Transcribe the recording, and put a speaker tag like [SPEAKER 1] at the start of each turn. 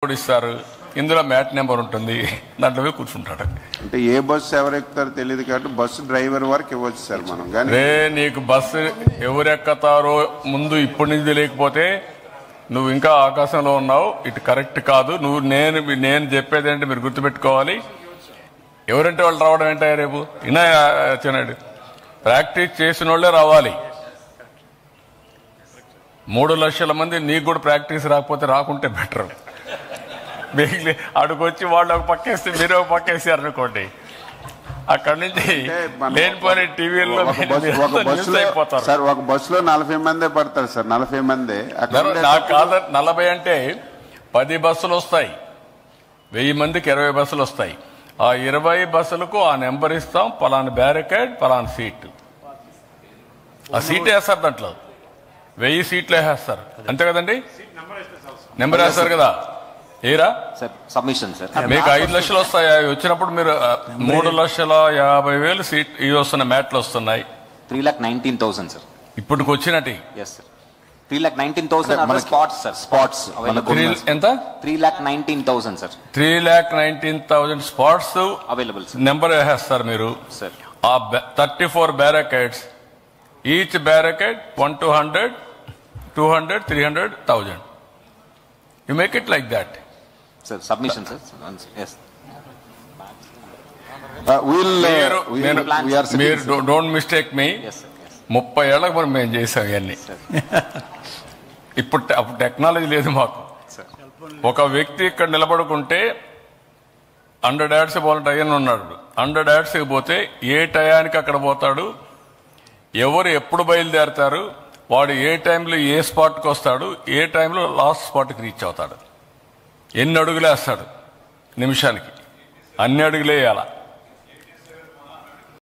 [SPEAKER 1] Number ఇస్తారు, ఇందులో mat number ఉంటుంది, దాంట్లో పోయి కూర్చుంటాడు.
[SPEAKER 2] అంటే ఏ బస్సు ఎవరు ఎక్కుతారో తెలియదు కాబట్టి బస్సు డ్రైవర్ వరకు ఇవ్వచ్చు సార్ మనం. కానీ
[SPEAKER 1] నీకు బస్సు ఎవరు ఎక్కుతారో ముందు ఇప్పటి నుంచి తెలియకపోతే నువ్వు ఇంకా ఆకాశంలో ఉన్నావు, ఇటు కరెక్ట్ కాదు. నేను చెప్పేది ఏంటి మీరు గుర్తుపెట్టుకోవాలి. ఎవరంటే వాళ్ళు రావడం ఏంటో రేపు ఇనా చిన్నాడు ప్రాక్టీస్ చేసిన వాళ్ళే రావాలి. 3 లక్షల మంది నీకు కూడా ప్రాక్టీస్ రాకపోతే రాకుంటే బెటర్. మిగిలి అడుగొచ్చి వాళ్ళు ఒక పక్కేస్తే మీరు ఒక పక్కేసారు అనుకోండి, అక్కడి నుంచి లేనిపోయిన టీవీల్లో అయిపోతారు.
[SPEAKER 2] సార్ ఒక బస్సులో 40 మందే పడతారు సార్. 40 మందే
[SPEAKER 1] నాకు కాదు. 40 అంటే 10 బస్సులు వస్తాయి, 1000 మందికి 20 బస్సులు వస్తాయి. ఆ 20 బస్సులకు ఆ నెంబర్ ఇస్తాం, పలానా బ్యారికేడ్ పలానా సీటు. ఆ సీట్ వేస్తారు, దాంట్లో 1000 సీట్లు వేసేస్తారు, అంతే కదండి. నెంబర్ వేస్తారు కదా, ఏరా
[SPEAKER 3] సబ్మిషన్ సార్.
[SPEAKER 1] మీకు 5 లక్షలు వస్తాయి. వచ్చినప్పుడు మీరు 3,50,000 సీట్ ఇవి వస్తున్నాయి, మ్యాట్లు వస్తున్నాయి.
[SPEAKER 3] 3,19,000 సార్
[SPEAKER 1] ఇప్పటికి వచ్చినట్టు.
[SPEAKER 3] 3,19,000 స్పాట్స్ సార్. స్పాట్స్
[SPEAKER 1] ఎంత?
[SPEAKER 3] 3,19,000 సార్.
[SPEAKER 1] 3,19,000 spots
[SPEAKER 3] available.
[SPEAKER 1] నెంబర్ వేసేస్తారు మీరు
[SPEAKER 3] సార్.
[SPEAKER 1] ఆ 34 barricades, each barricade 100, 200, 300,000. You make it like that.
[SPEAKER 3] Sir, submission, sir. Yes.
[SPEAKER 1] Don't mistake me.
[SPEAKER 3] Yes, sir. Yes.
[SPEAKER 1] 30 ఏళ్ళకి మనం మేము చేసాం ఇవన్నీ. ఇప్పుడు టెక్నాలజీ లేదు మాకు. ఒక వ్యక్తి ఇక్కడ నిలబడుకుంటే 100 యాడ్స్ పోవాలంటే అయ్యని ఉన్నాడు. 100 యాడ్స్కి పోతే ఏ టయానికి అక్కడ పోతాడు, ఎవరు ఎప్పుడు బయలుదేరతారు, వాడు ఏ టైంలో ఏ స్పాట్కి వస్తాడు, ఏ టైంలో లాస్ట్ స్పాట్కి రీచ్ అవుతాడు, ఎన్ని అడుగులు వేస్తాడు నిమిషానికి, అన్ని అడుగులే వేయాల.